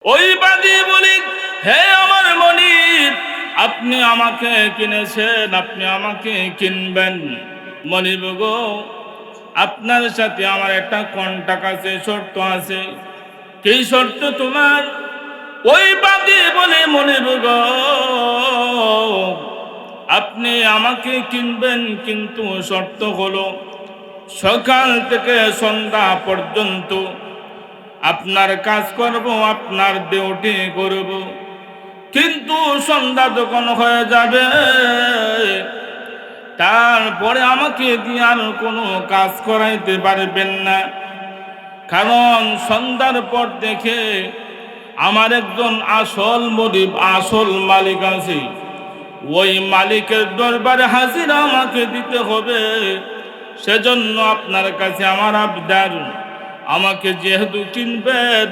ওই বাদী বলি, হে আমার মনিব, আপনি আমাকে কিনেছেন, আপনি আমাকে কিনবেন। মনিব গো, আপনার সাথে আমার একটা কন্ট্রাক্ট আছে, শর্ত আছে। কি শর্ত তোমার? ওই বাদী বলে, মনিব গো, আপনি আমাকে কিনবেন, কিন্তু শর্ত হলো সকাল থেকে সন্ধ্যা পর্যন্ত আপনার কাজ করব, আপনার ডিউটি করব, কিন্তু সন্ধ্যা যখন হয়ে যাবে তারপরে আমাকে দিয়ে আর কোনো কাজ করাইতে পারবেন না। কারণ সন্ধ্যার পর দেখে আমার একজন আসল মনিব, আসল মালিক আছে। ওই মালিকের দরবারে হাজিরা আমাকে দিতে হবে। সেজন্য আপনার কাছে আমার আবদার, আমাকে যেহেতু কিনবেন,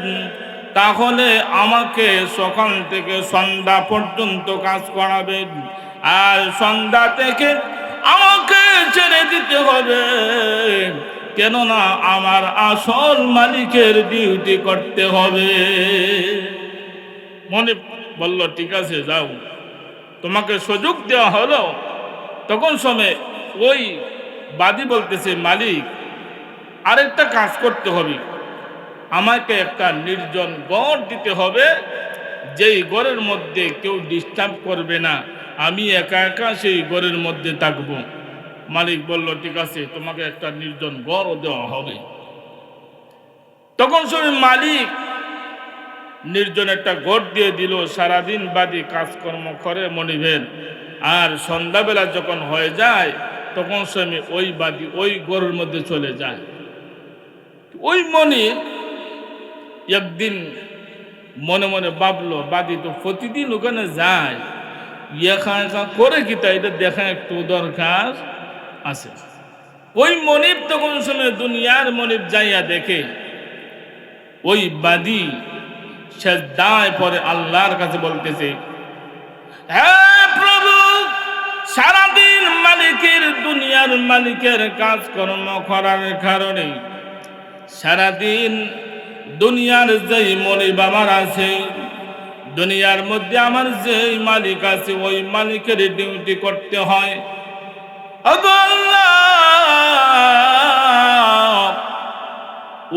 তাহলে আমাকে সকাল থেকে সন্ধ্যা পর্যন্ত কাজ করাবেন, আর সন্ধ্যা থেকে আমাকে ছেড়ে দিতে হবে। কেননা আমার আসল মালিকের ডিউটি করতে হবে। মনে বলল, ঠিক আছে যাও, তোমাকে সুযোগ দেওয়া হলো। তখন সময় ওই বাদী বলতেছে, মালিক আরেকটা কাজ করতে হবে, আমাকে একটা নির্জন ঘর দিতে হবে, যেই ঘরের মধ্যে কেউ ডিস্টার্ব করবে না, আমি একা একা সেই ঘরের মধ্যে থাকবো। মালিক বলল, ঠিক আছে, তোমাকে একটা নির্জন ঘরও দেওয়া হবে। তখন সময় মালিক নির্জন একটা ঘর দিয়ে দিল। সারাদিন বাদী কাজকর্ম করে মনিবের, আর সন্ধ্যাবেলা যখন হয়ে যায় তখন সময় ওই বাদী ওই ঘরের মধ্যে চলে যায়। ওই মনিব একদিন মনে মনে ভাবলো, বাদী তো প্রতিদিন ওখানে যায়, একা একা করে কি, তা এটা দেখা একটু দরকার আছে। ওই মনিব তখন সময় দুনিয়ার মনিব যাইয়া দেখে ওই বাদী সেজদায় পরে আল্লাহর কাছে বলতেছে, হে প্রভু, সারাদিন মালিকের, দুনিয়ার মালিকের কাজকর্ম করার কারণে সারাদিন দুনিয়ার যেই মনিব আমার আছে, দুনিয়ার মধ্যে আমার যেই মালিক আছে, ওই মালিকের ডিউটি করতে হয়।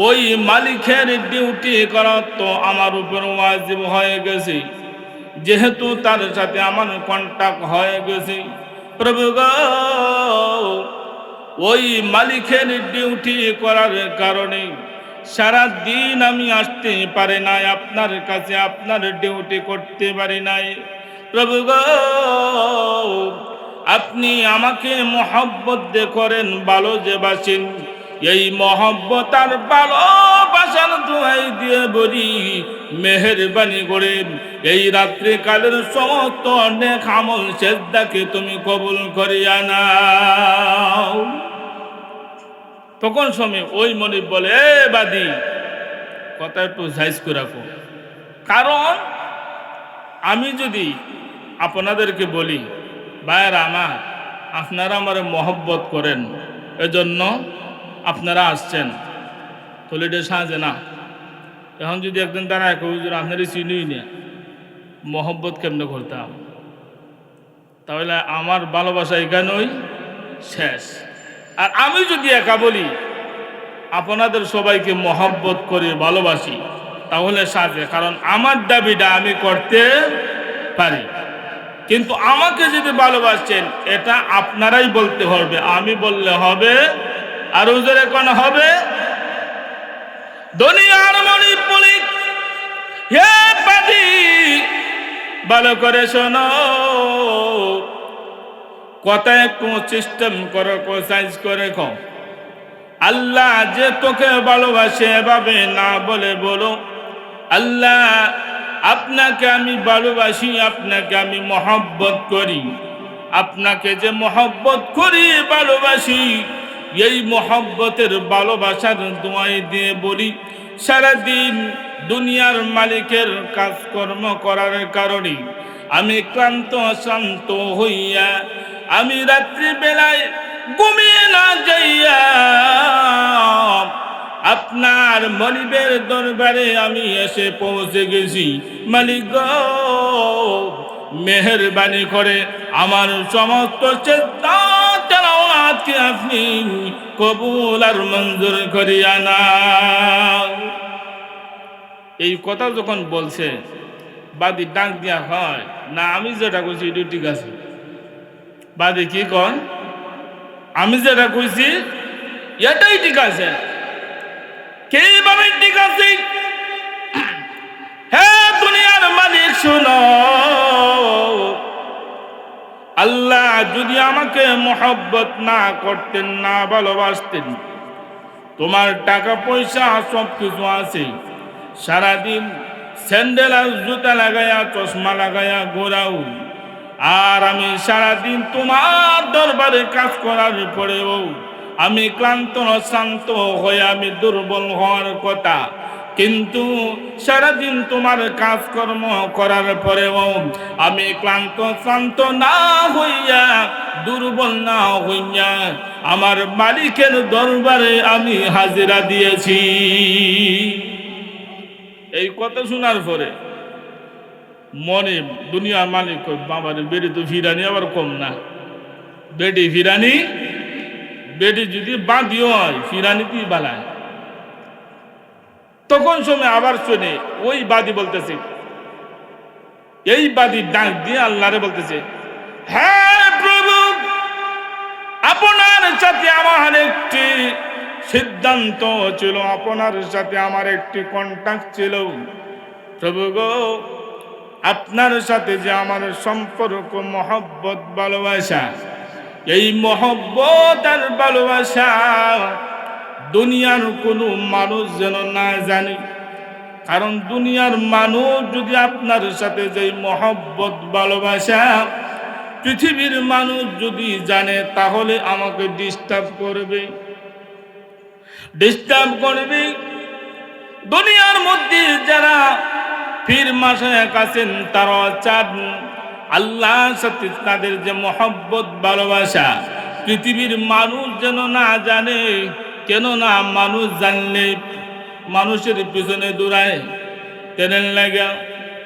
ওই মালিকের ডিউটি করা তো আমার উপর ওয়াজিব হয়ে গেছে, যেহেতু তার সাথে আমার কন্ট্যাক্ট হয়ে গেছে। প্রভু গো, ওই মালিকের ডিউটি করার কারণে সারা দিন আমি আসতে পারি নাই আপনার কাছে, আপনার ডিউটি করতে পারি নাই। প্রভু গো, আপনি আমাকে মহব্বত দিয়ে করেন, ভালো যে বাসেন, এই মহব্বত আর ভালোবাসার দোহাই দিয়ে বলি, মেহেরবানি করেন এই রাত্রি কালের সমস্ত অনেক আমল সেজদাকে তুমি কবুল করিয়া নাও। তখন সময় ওই মনিব বলে, এ বাদী, কথা একটু সাইজ করে রাখো। কারণ আমি যদি আপনাদেরকে বলি, ভাইয়েরা আমার, আপনারা আমার মহব্বত করেন, এজন্য আপনারা আসছেন, তাহলে এটা সাজে না। এখন যদি একদিন দাঁড়ায় হুজুর আপনারই চিনুই না, মহব্বত কেমনে করতাম, তাহলে আমার ভালোবাসা এখানেই শেষ। আর আমি যদি একা বলি আপনাদের সবাইকে মহব্বত করে ভালোবাসি, তাহলে সাজে, কারণ আমার দাবিটা আমি করতে পারি। কিন্তু আমাকে যদি ভালোবাসছেন, এটা আপনারাই বলতে হবে, আমি বললে হবে? আর হুজুর এখন হবে? দুনিয়ার মনিব বলি, হে বাদী, ভালো করে শোনো, কথা একটু সিস্টেম করো, সাইজ করে কও। আল্লাহ যে তোকে ভালোবাসে এভাবে না বলে বলো, আল্লাহ আপনাকে আমি ভালোবাসি, আপনাকে আমি মহব্বত করি, আপনাকে যে মহব্বত করি, ভালোবাসি, এই মহব্বতের ভালোবাসার দোয়াই দিয়ে বলি, সারাদিন দুনিয়ার মালিকের কাজকর্ম করার কারণে আমি ক্লান্ত শান্ত হইয়া, আমি রাত্রি বেলায় ঘুমিয়ে না যাইয়া আপনার মনিবের দরবারে আমি এসে পৌঁছে গেছি। মালিক গো, মেহেরবানি করে আমার সমস্ত চেষ্টা তেলাওয়াতকে আপনি কবুল আর মঞ্জুর করিয়া নাও। এই কথা যখন বলছে, বাদী ডাক দিয়া হয় না, আমি যেটা কইছি এটা ঠিক আছে। বাদী কি কন, আমি যেটা কইছি এটাই ঠিক আছে। কিভাবে ঠিক আছে? হে দুনিয়ার মালিক শুনো, আল্লাহ যদি আমাকে মহব্বত না করতেন, না ভালোবাসতেন, তোমার টাকা পয়সা সব কিছু আছে, সারাদিন স্যান্ডেল আর জুতা লাগাইয়া চশমা লাগাইয়া ঘোরাও, আর আমি সারাদিন তোমার দরবারে কাজ করার পরেও আমি ক্লান্ত শ্রান্ত হয়ে আমি দুর্বল হওয়ার কথা, কিন্তু সারাদিন তোমার কাজকর্ম করার পরেও আমি ক্লান্ত শ্রান্ত না হইয়া, দুর্বল না হইয়া আমার মালিকের দরবারে আমি হাজিরা দিয়েছি। এই কথা শোনার পরে মনে দুনিয়ার মালিক বাবার বেড়ি তো ফিরানি আবার কম না, বেডি ফিরানি, বেডি যদি বাঁধিও হয় ফিরানি কি বালায়। তখন সময় আবার শুনে ওই বাদী বলতেছে, এই বাদী ডাক দিয়ে আল্লাহরে বলতেছে, হ্যাঁ প্রভু, আপনার সাথে আমার একটি সিদ্ধান্ত ছিল, আপনার সাথে আমার একটি কন্ট্যাক্ট ছিল। প্রভু গো, আপনার সাথে যে আমার সম্পর্ক, মহব্বত, ভালোবাসা, এই মহব্বত আর ভালোবাসা দুনিয়ার কোনো মানুষ যেন না জানে। কারণ দুনিয়ার মানুষ যদি আপনার সাথে যে মহব্বত, ভালোবাসা পৃথিবীর মানুষ যদি জানে, তাহলে আমাকে ডিস্টার্ব করবে। দুনিয়ার মধ্যে যারা পীর মাশায়েখ আছেন, তারা চান আল্লাহর সাথে তাদের যে মহব্বত, ভালোবাসা পৃথিবীর মানুষ যেন না জানে। কেন না? মানুষ জানলে মানুষের পিছনে দৌড়ায়, তেলের লাগা,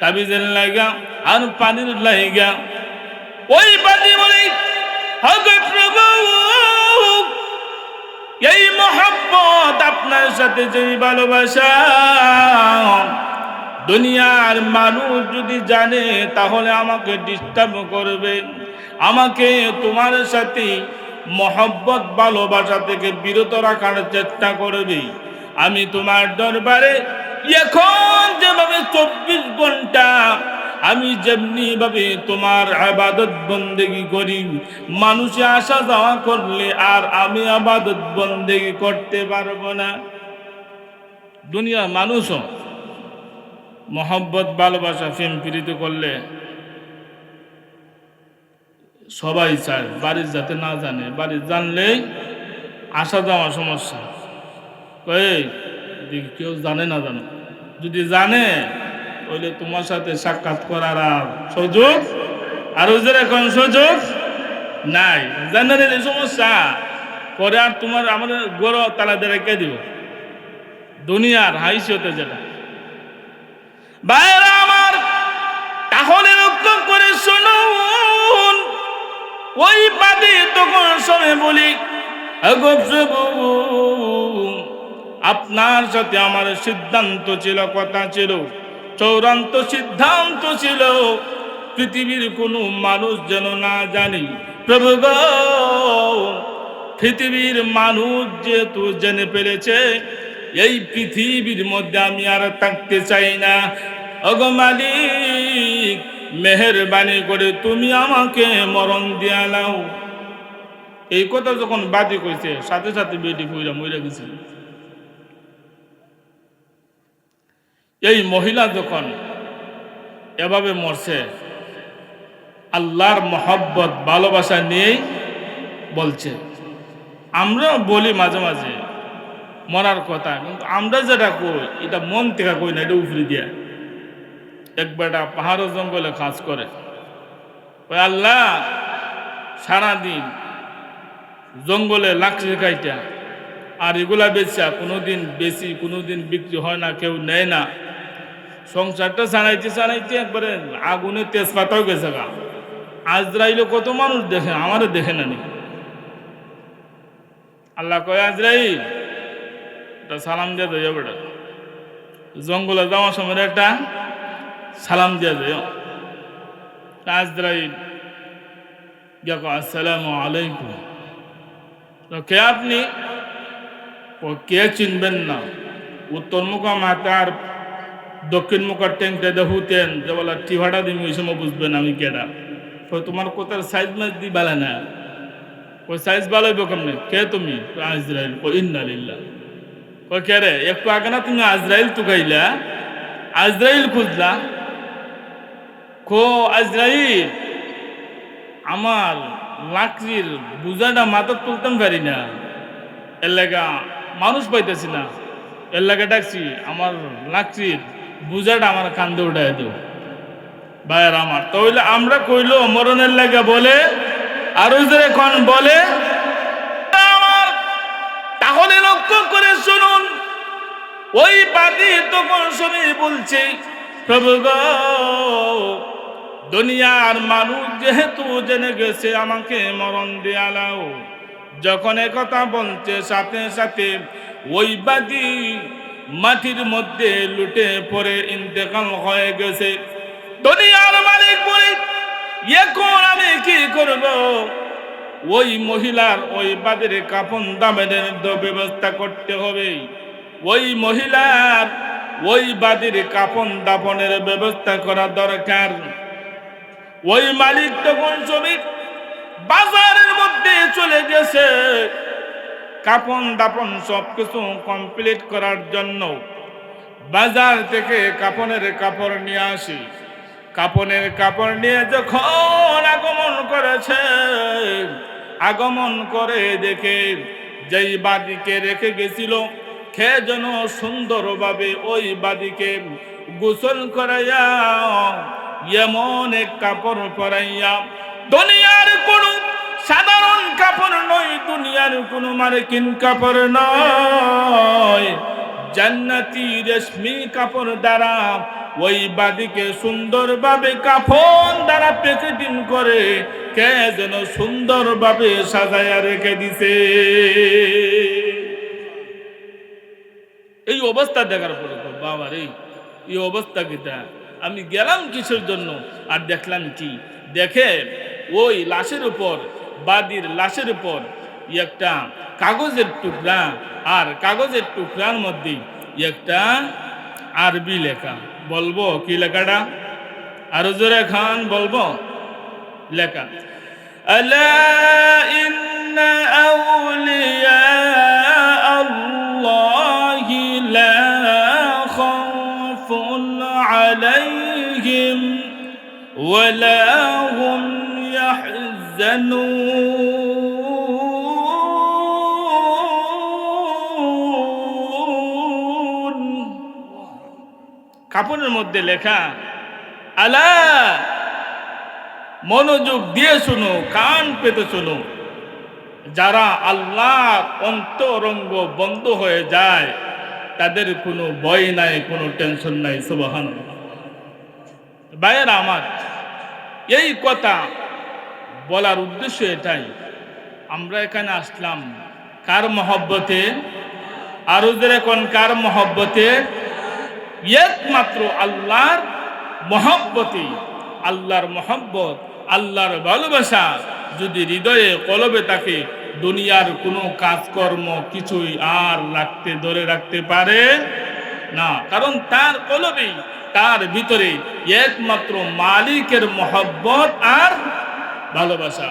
তাবিজের লাগা আর পানির লাগা। ওই বাদী বলে, হে প্রভু, এই মহব্বত, আপনার সাথে যে ভালোবাসা দুনিয়ার মানুষ যদি জানে, তাহলে আমাকে ডিস্টার্ব করবে, আমাকে তোমার সাথে মহব্বত, ভালোবাসা থেকে বিরত রাখার চেষ্টা করবে। আমি তোমার দরবারে এখন যেভাবে 24 ঘন্টা আমি যেমনি ভাবে তোমার ইবাদত বন্দেগী করি, মানুষে আসা যাওয়া করলে আর আমি ইবাদত বন্দেগী করতে পারবো না। দুনিয়ার মানুষও মহব্বত, ভালোবাসা, প্রেম প্রীতি করলে সবাই চায় বাড়ির যাতে না জানে, বাড়ির জানলেই আসা যাওয়া সমস্যা। কেউ জানে না জানো, যদি জানে তাহলে তোমার সাথে সাক্ষাৎ করার আর সুযোগ, আর ওদের এখন সুযোগ নাই। জানেন এই সমস্যা পরে আর তোমার আমাদের গড় তালা দিয়ে রেখে দিব দুনিয়ার হাইসিয়তে যেটা। বাইরে আমার, তাহলে রক্ত করে শুনুন। ওই বাদী তখন শুনে বলি, আপনার সাথে আমার সিদ্ধান্ত ছিল, কথা ছিল, চূড়ান্ত সিদ্ধান্ত ছিল, পৃথিবীর কোনো মানুষ যেন না জানি। প্রভু গো, পৃথিবীর মানুষ যেহেতু জেনে ফেলেছে, এই পৃথিবীর মধ্যে আমি আর থাকতে চাই না। ওগো মালিক, মেহেরবানি করে তুমি আমাকে মরণ দিয়া নাও। এই কথা যখন বাদী কইছে, সাথে সাথে বেটি কইরা মইরা গেছিল। এই মহিলা যখন এভাবে মরছে, আল্লাহর মহব্বত, ভালোবাসা নিয়েই বলছে। আমরা বলি মাঝে মাঝে মরার কথা, কিন্তু আমরা যেটা কই এটা মন থেকে কই না, এটা উফরে দিয়া। একবারটা পাহাড় জঙ্গলে কাজ করে, ওই আল্লাহ সারাদিন জঙ্গলে লাকড়ি কাইটা আর এগুলা বেচা কোনোদিন বেশি কোনোদিন বিক্রি হয় না, কেউ নেয় না। সংসারটা চালাইতে একবারে আগুনে তেজপাতা হয়ে গেছে গা। আজরাইলে কত মানুষ দেখে, আমারও দেখে না নি। আল্লাহ কয় আজরাইল একটা সালাম দিয়ে দেয়, বেটা জঙ্গলে যাওয়ার সময় একটা সালাম দিয়ে দেয়। আজরাইল দেখো আসসালামু আলাইকুম। কে আপনি? ও কে চিনবেন না, উত্তর মুখা মাতার দক্ষিণ মুখার ট্যাঙ্কটা দেখুতেন যে বলা টিভাটা দিন ওই সময় বুঝবেন আমি কেডা। তোমার কোথার সাইজ মাছ দি বালা না, ওই সাইজ ভালো হইব কেমনে? কে তুমি? আজরাইল। ও ইন্না লিল্লাহ। ও কে রে? একটু আগে না তুমি আজরাইল তুকাইলা, আজরাইল খুঁজলা। কো আজরাইল আমার লাকড়ির বুঝাটা মাথা তুলতাম পারি না, এর লাগা মানুষ পাইতেছি না, এর লাগে ডাকছি আমার লাকড়ির বুঝাটা আমার কান্দে উঠাই দেব। ভাইয়ের আমার তাহলে আমরা কইলো মরণের লাগে বলে আর এখন বলে আমার। তাহলে লক্ষ্য করে শুনুন, ওই বাদী তখন শুনে বলছে প্রভু গো, দুনিয়ার মানুষ যেহেতু জেনে গেছে আমাকে মরণ দেয়ালাও। যখন একথা বলছে সাথে সাথে ওই বাদী মাটির মধ্যে লুটে পড়ে ইন্তেকাল হয়ে গেছে। দুনিয়ার মালিক বলে এখন আমি কি করব? ওই মহিলার ওই বাদীর কাফন দাফনের ব্যবস্থা করতে হবে। ওই মহিলার ওই বাদীর কাফন দাফনের ব্যবস্থা করা দরকার। ওই মালিক তখন শ্রমিক বাজারের মধ্যে চলে গেছে কাফন দাফন সবকিছু কমপ্লিট করার জন্য। বাজার থেকে কাফনের কাপড় নিয়ে আসি, কাফনের কাপড় নিয়ে যখন আগমন করেছে, আগমন করে দেখে যেই বাদীকে রেখে গেছিল সে যেন সুন্দরভাবে ওই বাদীকে গোসল করাইয়া এমন এক কাপড় পরাইয়া, দুনিয়ার কোন সাধারণ কাপড় নয়, দুনিয়ার কোন মার্কিন কাপড় নয়, জান্নাতি রেশমি কাপড় দ্বারা ওই বাদীকে সুন্দরভাবে কাফন দ্বারা প্যাকেটিং করে কে যেন সুন্দরভাবে সাজায়া রেখে দিছে। এই অবস্থা দেখার পরে বাবা রে, এই অবস্থা কিটা? আমি গেলাম কিসের জন্য আর দেখলাম কি? দেখে ওই লাশের উপর, বাদীর লাশের উপর একটা কাগজের টুকরা, আর কাগজের টুকরার মধ্যে একটা আরবি লেখা। বলবো কি লেখাটা? আরো জোরে খান বলবো লেখা, আলা ইন্না আউলিয়া আল্লাহি লা খাউফুন আলাইহিম ওয়া লা হুম ইয়াহজানুন। কাপড়ের মধ্যে লেখা, আলা, মনোযোগ দিয়ে শুনো, কান পেতে শুনো, যারা আল্লাহর অন্তরঙ্গ বন্ধ হয়ে যায় তাদের কোনো ভয় নাই, কোনো টেনশন নাই। সুবহানাল্লাহ। ভাইয়েরা আমার, এই কথা বলার উদ্দেশ্য এটাই, আমরা এখানে আসলাম কার মহব্বতে? আরো যেরকম কার মহব্বতে? একমাত্র আল্লাহর মহব্বতে। আল্লাহর মহব্বত, আল্লাহর ভালোবাসা যদি হৃদয়ে কলবে থাকে, দুনিয়ার কোনো কাজকর্ম কিছুই আর ধরে রাখতে পারে না। কারণ তার কলবে, তার ভিতরে একমাত্র মালিকের মহব্বত আর ভালোবাসা।